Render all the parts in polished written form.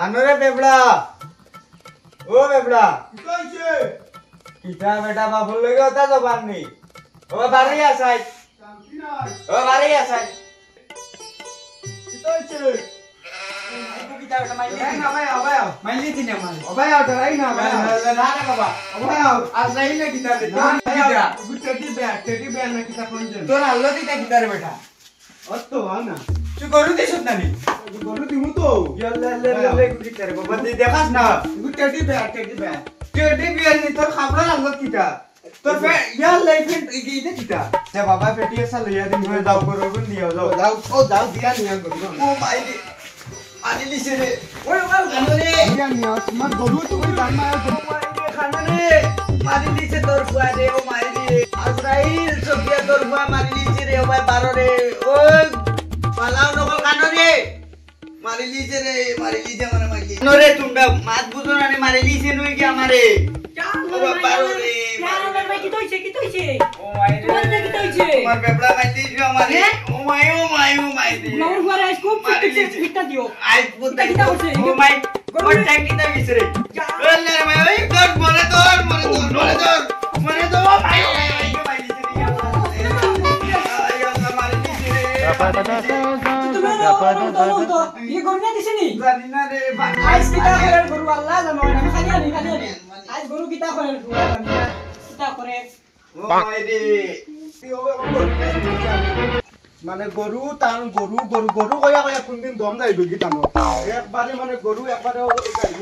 আনরে বেবড়া ও বেবড়া কি কইছে কিটা বেটা বাবুর লগে ওটা জবান নি ও বাড়ি আসাই শান্তি নাই ও বাড়ি আসাই কি কইছে কিটা বেটা মাইলি না ভাই ভাই মাইলি দিনে মাই ভাই আও ধরাই না ভাই না না বাবা ভাই আও আজ নাই না কিটা রে না কিটা টেডি বেয়ার না কিটা কোনজন তোর আল্লাহ দিটা কিটা রে বেটা অত না তুই গরু দিছত না নি গরু দিমু তো ইয়াল্লা লে কিটা রে বাবা দি দেখাস না টেডি বেয়ার টেডি বিয়ার নি তোর খাবরা আল্লাহ কিটা তোর ফে ইয়াল্লা ফেন ইটা কিটা সে বাবা পেটিয়ে সাল ইয়া দিন হয়ে দাও গরু দিও যাও দাও ও দাও দিয়া নিয়া গরু ও মাইলি আনি লিছে রে ওই গানো রে দিয়া নিয়া তোমার গরু তুমি দাম মায়া গরু মাইলি খানা রে মারি লিছে তোর ফুয়া রে ও মাইলি আজরাইল সফিয়া তোর ফুয়া মারি লিছে রে ও ভাই 12 রে ওই পালাও নকল গানো রে মারি লিছে রে মারি লিছে মানে মাইলি নরে তোমরা মাত বুঝো না রে মারি লিছে নই কি আমারে ও বাবা 12 রে কি তইছে ও মাইলি তোমার কি তইছে তোমার বেবড়া মাইলি দিও আমারে ও মাই দে নর ঘরে আইস খুব ফিটটা দিও আই বুঝতে কিটা করছে ও মাই ও টাকিটা বিছরে বললে রে ভাই ওই তোর মনে তোর ভাই ভাই লিছে রে আই আল্লাহ মারি লিছে রে ये गरुना दिसनी জানি না রে ভাই आज किता करे गरु अल्लाह जानो আমি খালি আনি आज गरु किता करे किता करे ও মাই রে মানে গরু টান গরু গরু গরু কয়া কয়া কোনদিন দম যাইব কি টানো একবারে মানে গরু একবারে যাইব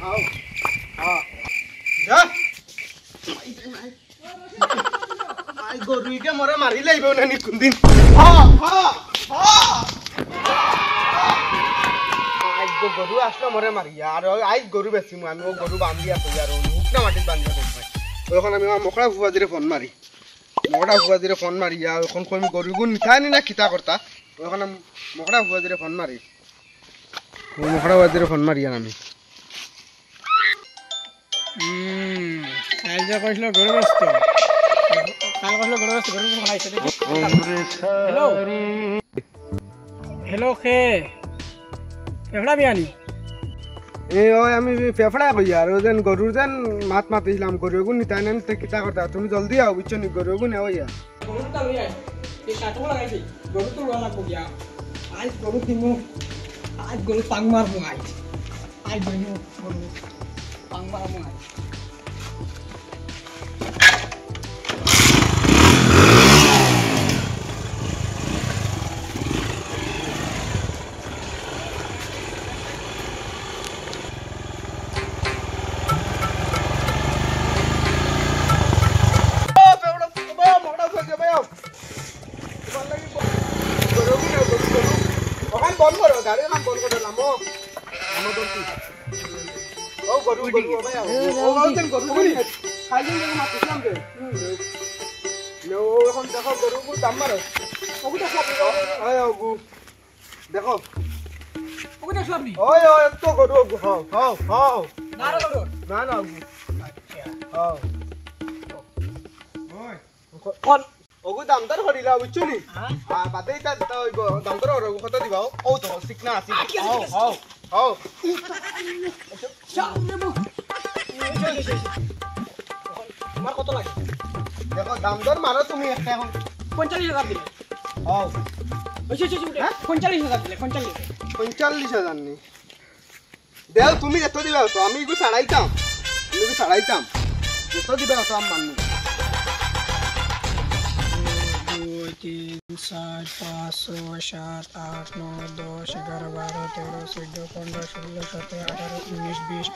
আও যা আই গরু ইকে মরে মারি লাইব না নি কোনদিন আই গরু আসলে মরে মারি আর আই গরু বেশি আমি ও গরু বান্ধি আছি আর হুকনা মাটিত বান্ধি আছি এখন আমি মকড়া ফুয়াজিরে ফোন মারি মকড়া ফুয়াজিরে ফোন মারি এখন কমি গরুগুন নিথানি না কিতা করতা এখন মকড়া ফুয়াজিরে ফোন মারি মকড়া ফুয়াজিরে ফোন মারি আর আমি কাল যা কইছিল গরু ব্যস্ত কাল কইছিল গরু ব্যস্ত গরু বানাইছে হ্যালো হ্যালো কে এবড়া বিয়ানি এই ওই আমি ফেফড়া কই আর ওজন গরুর যেন মাত মাতিছিলাম গরুগুন নিতাই না কিতা করতা তুমি জলদি আও বুঝছো নি গরুগুন আও ইয়া গরু তা লই আই এই কাটো লাগাইছি গরু তো রওনা করিয়া আজ গরু দিমু আজ গরু পাং মারমু আজ দিমু গরু পাং মারমু আজ বন্ধ করো গাড়ি এখন বন্ধ করে দিলাম ও গরু গরু ভাই ও ওজন গরু খাইলে যখন মাতিছিলাম রে ও এখন দেখো গরু দাম মারো ওগু দেখো আয় ওগু দেখো ওকে দেখছো আপনি ওই ওই তো গরু ওগু হাও হাও হাও না রে গরু না না ওগু হাও ওই কোন ওগু দামদার হরিলা বুঝছনি বাদে এটা দামদার ওগু কত দিবা ও তো সিকনা আছে হাও হাও হাও আমার কত লাগে দেখো দামদার মারো তুমি একটা এখন 45,000 দিলে হাও ওই 45,000 দিলে 45 45,000 নি দেও তুমি এত দিবা তো আমি এগু ছাড়াইতাম এত দিবা তো আমি মাননি 2 3 4 5 6 7 8 9 10 11 12 13 14 15 16 17 18 19 20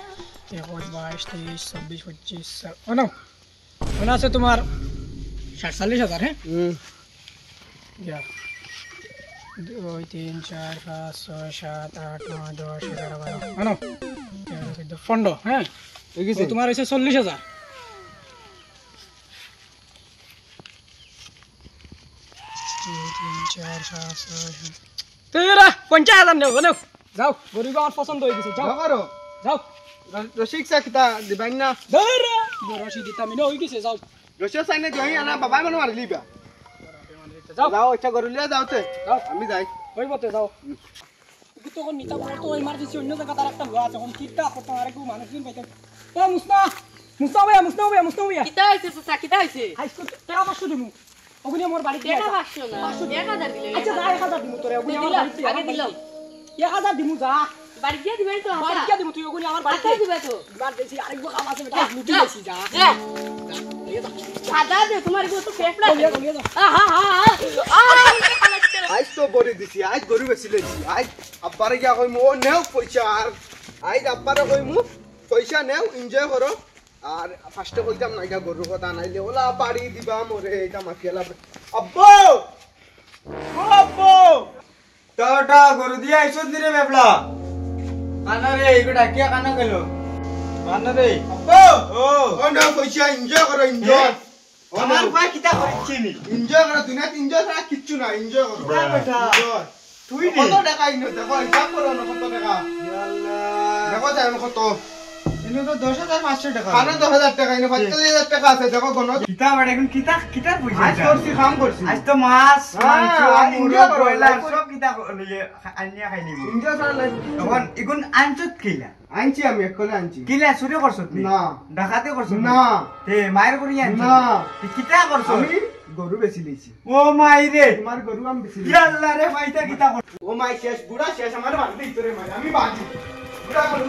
21 22 23 26 25 ও না ওনা আছে তোমার 47,000 হ্যাঁ या 2 3 4 5 6 7 8 9 10 11 12 আনো 13 14 15 হ্যাঁ এগিছে তোমার হইছে 40,000 3 4 5 6 তেরা 50,000 নেও নেও যাও গরিব আমার পছন্দ হয়ে গেছে যাও করো যাও রসিক সা কিতা দিবাই না ধরে বড়শি দিতাম না হই গেছে যাও রসিক সাইনে জহি আনা বাবাই মনে মারি লিবা যাও যাও আচ্ছা গরু লিয়া যাওতে যাও আমি যাই হইবতে যাও তখন নিতা বড় তো ইমার্জেন্সি অন্য জায়গা তার একটা লোয়া আছে এখন কিটা করতে আর একটু মানুষজন পাইতে ও মুস্তা মুস্তা ভাইয়া কিতা হইছে চাচা কিতা হইছে হাই স্কুল টাকা 500 দিমু ওগুনি আমার বাড়ি দিয়ে টাকা 500 না 1000 দিলে আচ্ছা যা 1000 দিমু তোরে ওগুনি আমার বাড়ি আগে দিল 1000 দিমু যা বাড়ি গিয়ে দিবেন তো বাড়ি দিয়ে দিমু তুই ওগুনি আমার বাড়ি টাকা দিবে তো বার দেছি আরেকবার কাম আছে বেটা লুটি দেছি যা সাদা দে তোমার গো তো পেপড়া লিয়ে যা আহা আজ তো বড়ি দিছি আজ গরু বেশি লেছি আজ আব্বারে গিয়া কইমু ও নেও পয়সা আর আজ আব্বারে কইমু পয়সা নেও এনজয় করো আর ফার্স্টে কইতাম না এটা গরু কথা নাইলে ওলা বাড়ি দিবা মরে এটা মাফিয়ালা আব্বু ও আব্বু টাটা গরু দিয়া আইছো দিরে বেবলা কানা রে ইগো ডাকিয়া কানা গেল কানা রে আব্বু ও ও নেও পয়সা এনজয় করো এনজয় আমার ভাই কিতা করিছি নি এনজয় করো দুনিয়া এনজয় ছাড়া কিচ্ছু না এনজয় করো না বেটা Enjoy। তুই কত টাকা ইনো দেখো হিসাব করো না কত টাকা আল্লাহ দেখো যাই কত ইনো তো 10500 টাকা খানা 10,000 টাকা ইনো 45,000 টাকা আছে দেখো গণ কিতা বাড়া এখন কিতা পয়সা আজ করছি কাম করছি আজ তো মাছ মাংস হ্যাঁ, মুরগ enjoy করো, ব্রয়লার life সব কিতা নিয়ে আনিয়া খাই নিবি এনজয় ছাড়া লাইফ এখন ইগুন আনছত কিলা আনছি আমি একলে আনছি কিলা চুরি করছত নি না। ডাকাতি করছত না। তে মায়ের করি আনছ না। কিতা করছত আমি গরু বেশি লইছি ও মাই রে তোমার গরু আমি বেশি লইছি ইয়াল্লা রে মাইতা কিতা কর ও মাই শেষ বুড়া শেষ আমার বাড়ি তোরে মাই আমি বাঁধি বুড়া গরু